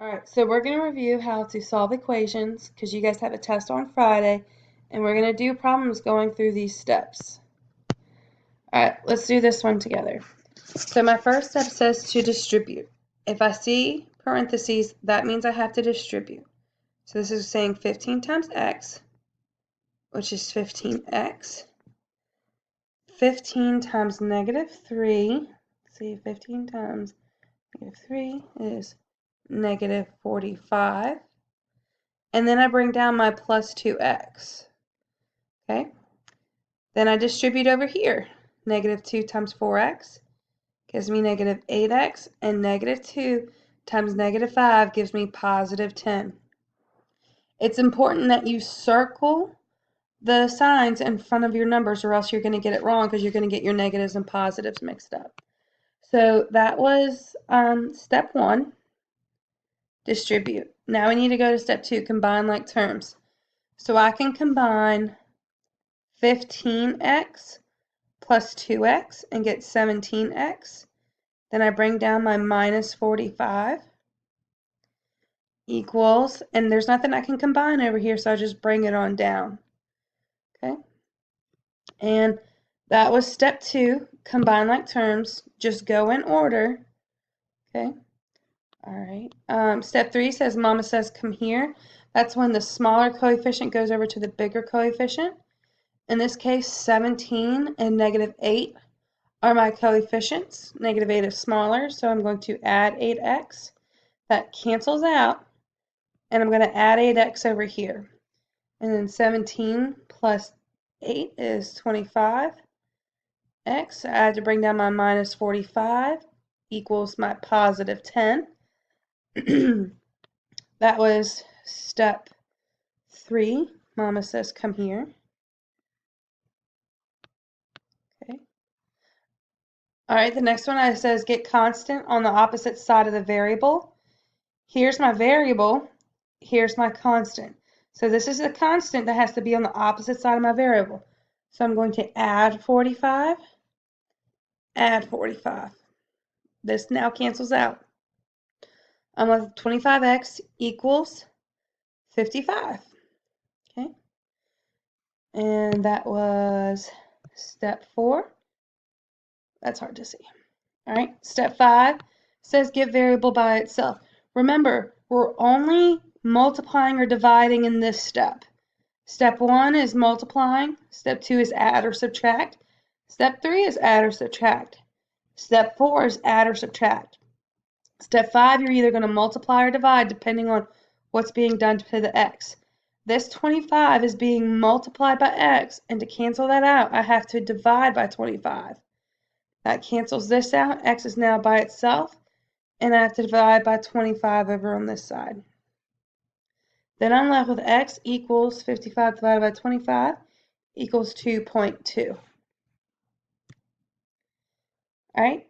Alright, so we're going to review how to solve equations because you guys have a test on Friday, and we're going to do problems going through these steps. Alright, let's do this one together. So my first step says to distribute. If I see parentheses, that means I have to distribute. So this is saying 15 times x, which is 15x. 15 times negative 3, see, 15 times negative 3 is negative 45. And then I bring down my plus 2x. Okay? Then I distribute over here. Negative 2 times 4x gives me negative 8x, and negative 2 times negative 5 gives me positive 10. It's important that you circle the signs in front of your numbers, or else you're going to get it wrong because you're going to get your negatives and positives mixed up. So that was step 1, distribute. Now we need to go to step 2, combine like terms. So I can combine 15x plus 2x and get 17x. Then I bring down my minus 45 equals, and there's nothing I can combine over here, so I just bring it on down. Okay? And that was step 2, combine like terms. Just go in order. Okay? All right. Step 3 says, Mama says, come here. That's when the smaller coefficient goes over to the bigger coefficient. In this case, 17 and negative 8 are my coefficients. Negative 8 is smaller, so I'm going to add 8x. That cancels out, and I'm going to add 8x over here. And then 17 plus 8 is 25. X, I had to bring down my minus 45, equals my positive 10. That was step 3. Mama says, come here. Okay. All right, the next one I says get constant on the opposite side of the variable. Here's my variable, here's my constant. So this is a constant that has to be on the opposite side of my variable. So I'm going to add 45, add 45. This now cancels out. I'm left with 25x equals 55. Okay. And that was step 4. That's hard to see. All right, step 5 says get variable by itself. Remember, we're only multiplying or dividing in this step. Step 1 is multiplying. Step 2 is add or subtract. Step 3 is add or subtract. Step 4 is add or subtract. Step 5, you're either going to multiply or divide depending on what's being done to the x. This 25 is being multiplied by x, and to cancel that out, I have to divide by 25. That cancels this out. X is now by itself, and I have to divide by 25 over on this side. Then I'm left with x equals 55 divided by 25 equals 2.2. All right.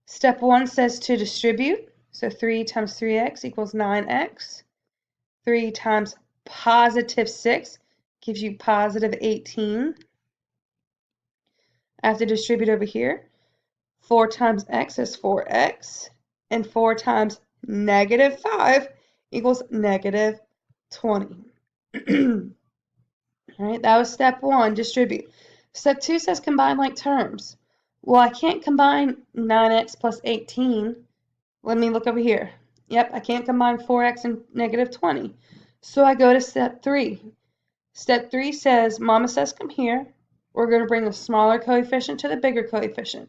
Step 1 says to distribute. So 3 times 3x equals 9x. 3 times positive 6 gives you positive 18. I have to distribute over here. 4 times x is 4x. And 4 times negative 5 equals negative 20. All right, that was step 1, distribute. Step 2 says combine like terms. Well, I can't combine 9x plus 18. Let me look over here. Yep, I can't combine 4x and negative 20. So I go to step 3. Step 3 says, Mama says come here. We're going to bring the smaller coefficient to the bigger coefficient.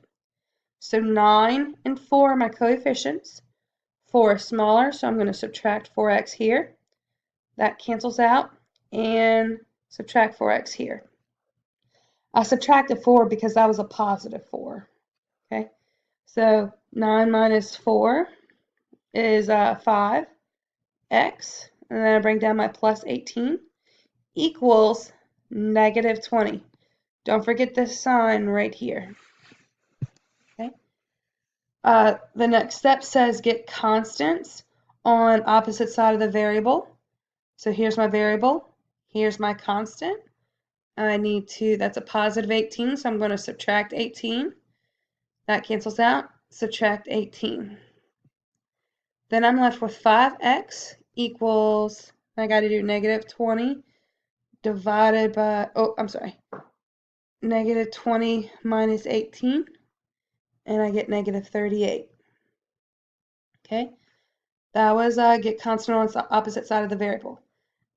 So 9 and 4 are my coefficients. 4 is smaller, so I'm going to subtract 4x here. That cancels out, and subtract 4x here. I subtracted 4 because that was a positive 4. Okay, so 9 minus 4 is 5x, and then I bring down my plus 18 equals negative 20. Don't forget this sign right here. Okay. The next step says get constants on opposite side of the variable. So here's my variable, here's my constant. I need to, that's a positive 18, so I'm going to subtract 18. That cancels out, subtract 18. Then I'm left with 5x equals, I got to do negative 20 divided by, oh, I'm sorry, negative 20 minus 18, and I get negative 38. Okay, that was get constant on the opposite side of the variable.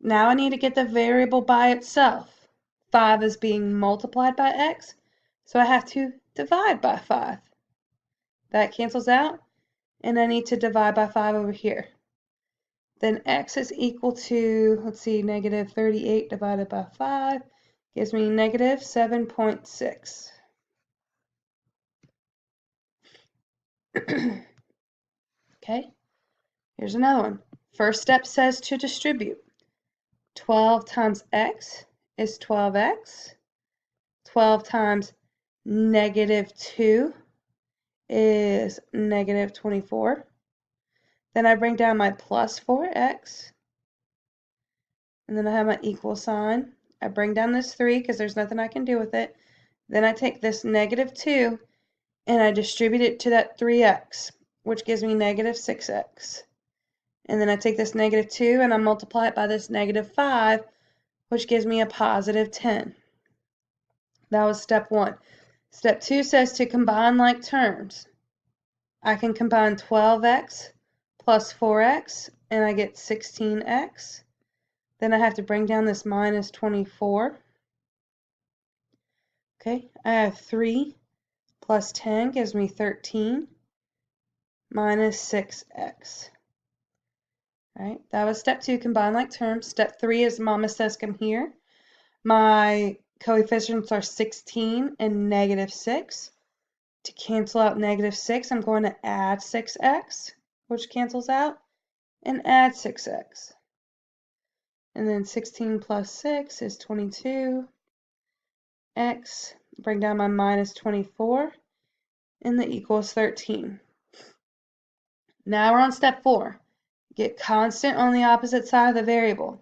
Now I need to get the variable by itself. 5 is being multiplied by x, so I have to divide by 5. That cancels out, and I need to divide by 5 over here. Then x is equal to, let's see, negative 38 divided by 5 gives me negative 7.6. Okay, here's another one. First step says to distribute. 12 times x is 12x. 12 times negative 2 is negative 24. Then I bring down my plus 4x. And then I have my equal sign. I bring down this 3 because there's nothing I can do with it. Then I take this negative 2 and I distribute it to that 3x, which gives me negative 6x. And then I take this negative 2 and I multiply it by this negative 5, which gives me a positive 10. That was step 1. Step 2 says to combine like terms. I can combine 12x plus 4x, and I get 16x. Then I have to bring down this minus 24. Okay, I have 3 plus 10 gives me 13 minus 6x. All right, that was step 2, combine like terms. Step 3 is Mama says come here. My coefficients are 16 and negative 6. To cancel out negative 6, I'm going to add 6x, which cancels out, and add 6x. And then 16 plus 6 is 22. X, bring down my minus 24, and the equals 13. Now we're on step 4. Get constant on the opposite side of the variable.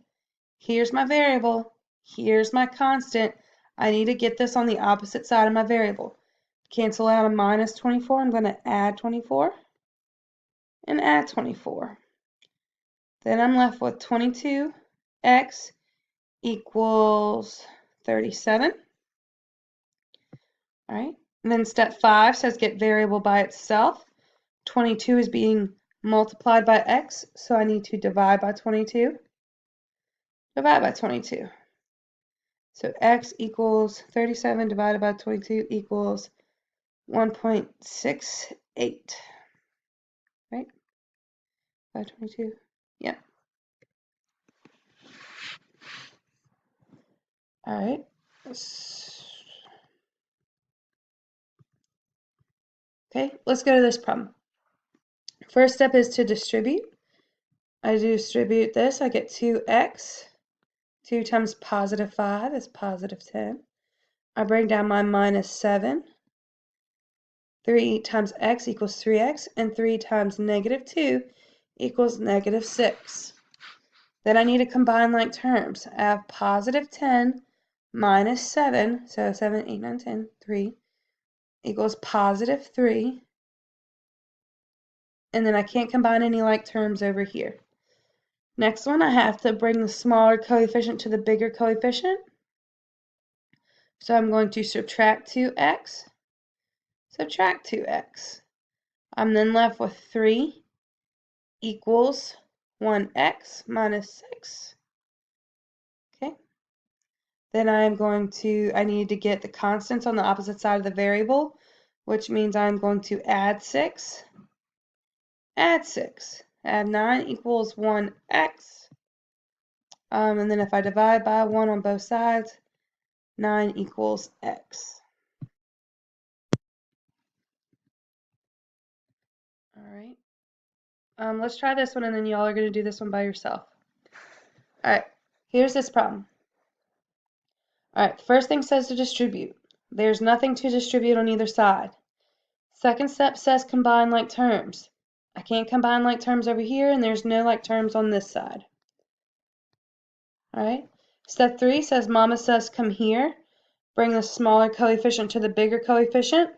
Here's my variable. Here's my constant. I need to get this on the opposite side of my variable. Cancel out a minus 24. I'm going to add 24 and add 24. Then I'm left with 22x equals 37. All right. And then step 5 says get variable by itself. 22 is being multiplied by x, so I need to divide by 22. Divide by 22. So x equals 37 divided by 22 equals 1.68. Right? By 22. Yeah. All right. Okay, let's go to this problem. First step is to distribute. I distribute this, I get 2x. 2 times positive 5 is positive 10. I bring down my minus 7. 3 times x equals 3x, and 3 times negative 2 equals negative 6. Then I need to combine like terms. I have positive 10 minus 7, so 7, 8, 9, 10, 3, equals positive 3. And then I can't combine any like terms over here. Next one, I have to bring the smaller coefficient to the bigger coefficient. So I'm going to subtract 2x. Subtract 2x. I'm then left with 3 equals 1x minus 6. Okay. Then I need to get the constants on the opposite side of the variable, which means I'm going to add 6. Add 6. Add 9 equals 1x. And then if I divide by 1 on both sides, 9 equals x. All right. Let's try this one, and then y'all are going to do this one by yourself. All right. Here's this problem. All right. First thing says to distribute. There's nothing to distribute on either side. Second step says combine like terms. I can't combine like terms over here, and there's no like terms on this side. All right. Step 3 says Mama says come here. Bring the smaller coefficient to the bigger coefficient.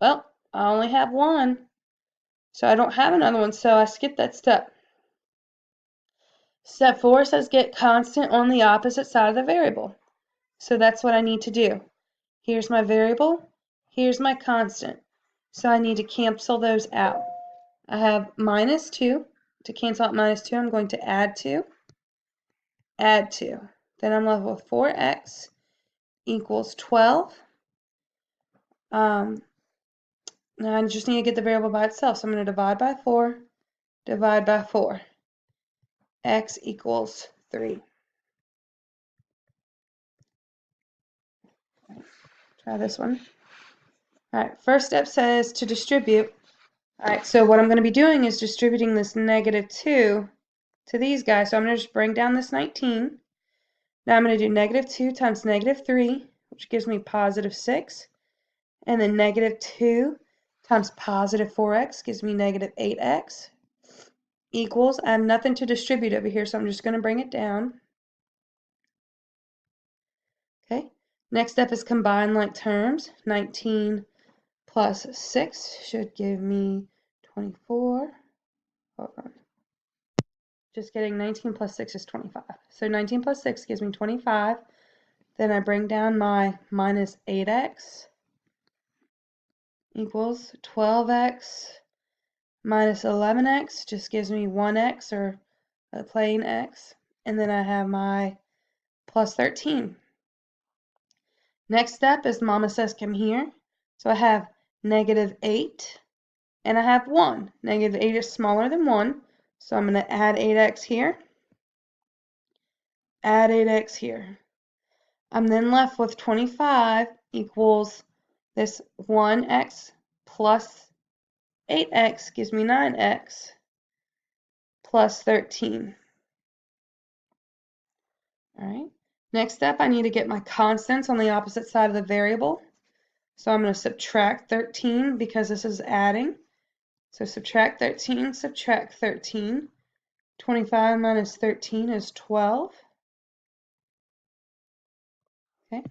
Well, I only have one, So I don't have another one, so I skipped that step. Step 4 says get constant on the opposite side of the variable. So that's what I need to do. Here's my variable, here's my constant. So I need to cancel those out. I have minus 2. To cancel out minus 2, I'm going to add 2, add 2. Then I'm left with 4x equals 12. Now I just need to get the variable by itself. So I'm going to divide by 4, divide by 4. X equals 3. Try this one. All right, first step says to distribute. All right, so what I'm going to be doing is distributing this negative 2 to these guys. So I'm going to just bring down this 19. Now I'm going to do negative 2 times negative 3, which gives me positive 6. And then negative 2 times positive 4x gives me negative 8x equals, I have nothing to distribute over here, so I'm just going to bring it down. Okay, next step is combine like terms. 19 plus 6 should give me 24. Hold on. Just kidding, 19 plus 6 is 25. So 19 plus 6 gives me 25. Then I bring down my minus 8x equals 12x minus 11x just gives me 1x, or a plain x. And then I have my plus 13. Next step is Mama says come here. So I have negative 8 and I have 1. Negative 8 is smaller than 1. So I'm going to add 8x here. Add 8x here. I'm then left with 25 equals this 1x plus 8x gives me 9x plus 13. All right. Next step, I need to get my constants on the opposite side of the variable. So I'm going to subtract 13 because this is adding. So subtract 13, subtract 13. 25 minus 13 is 12. Okay.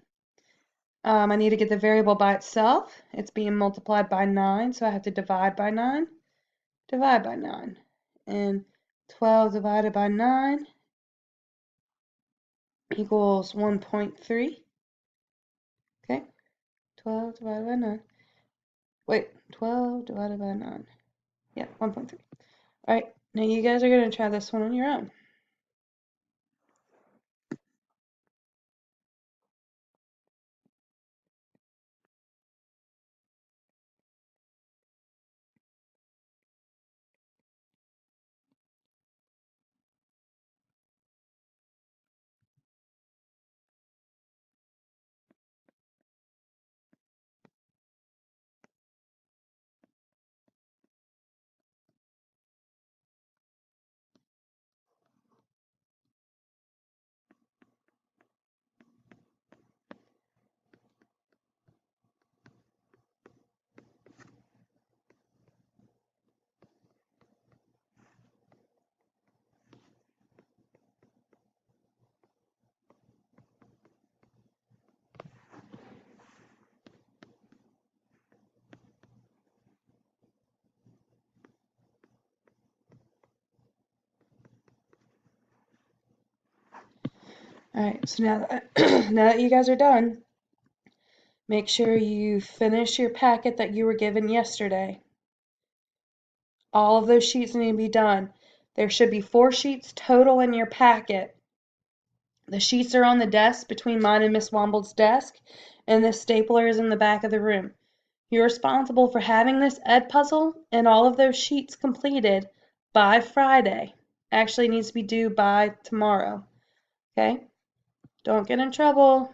I need to get the variable by itself. It's being multiplied by 9, so I have to divide by 9. Divide by 9. And 12 divided by 9 equals 1.3. Okay. 12 divided by 9. Wait, 12 divided by 9. Yeah, 1.3. All right, now you guys are going to try this one on your own. All right, so now that, now that you guys are done, make sure you finish your packet that you were given yesterday. All of those sheets need to be done. There should be 4 sheets total in your packet. The sheets are on the desk between mine and Miss Womble's desk, and the stapler is in the back of the room. You're responsible for having this ed puzzle and all of those sheets completed by Friday. Actually, it needs to be due by tomorrow. Okay? Don't get in trouble.